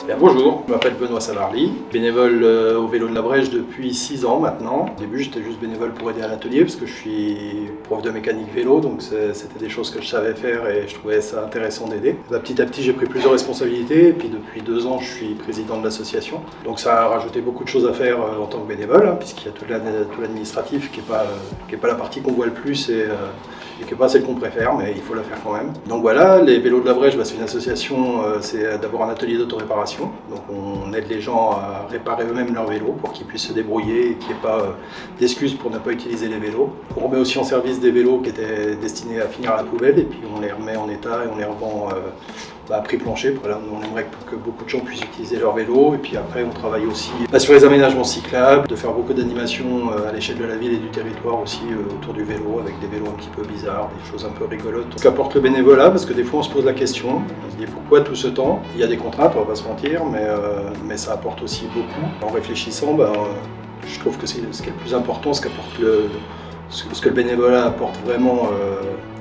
Bien, bonjour, je m'appelle Benoît Savarly, bénévole au Vélo de la Brèche depuis 6 ans maintenant. Au début j'étais juste bénévole pour aider à l'atelier parce que je suis prof de mécanique vélo, donc c'était des choses que je savais faire et je trouvais ça intéressant d'aider. Petit à petit j'ai pris plusieurs responsabilités et puis depuis 2 ans je suis président de l'association. Donc ça a rajouté beaucoup de choses à faire en tant que bénévole, puisqu'il y a tout l'administratif qui est pas la partie qu'on voit le plus et qui n'est pas celle qu'on préfère, mais il faut la faire quand même. Donc voilà, les Vélos de la Brèche, c'est une association, c'est d'abord un atelier d'autoréparation. Donc on aide les gens à réparer eux-mêmes leurs vélos pour qu'ils puissent se débrouiller et qu'il n'y ait pas d'excuses pour ne pas utiliser les vélos. On remet aussi en service des vélos qui étaient destinés à finir à la poubelle et puis on les remet en état et on les revend à prix plancher. Voilà, on aimerait que beaucoup de gens puissent utiliser leur vélo et puis après on travaille aussi sur les aménagements cyclables, de faire beaucoup d'animations à l'échelle de la ville et du territoire aussi autour du vélo avec des vélos un petit peu bizarres, des choses un peu rigolotes. Ce qu'apporte le bénévolat, parce que des fois on se pose la question, on se dit pourquoi tout ce temps? Il y a des contraintes, on va pas se mentir, mais ça apporte aussi beaucoup. En réfléchissant, je trouve que c'est ce qui est le plus important, ce que le bénévolat apporte vraiment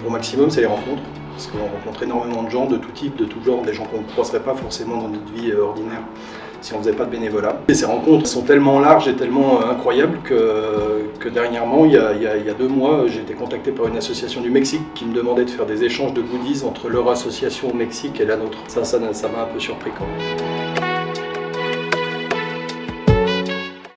au maximum, c'est les rencontres. Parce qu'on rencontre énormément de gens de tout type, de tout genre, des gens qu'on ne croiserait pas forcément dans notre vie ordinaire si on ne faisait pas de bénévolat. Et ces rencontres sont tellement larges et tellement incroyables que dernièrement, il y a 2 mois, j'ai été contacté par une association du Mexique qui me demandait de faire des échanges de goodies entre leur association au Mexique et la nôtre. Ça m'a un peu surpris quand même.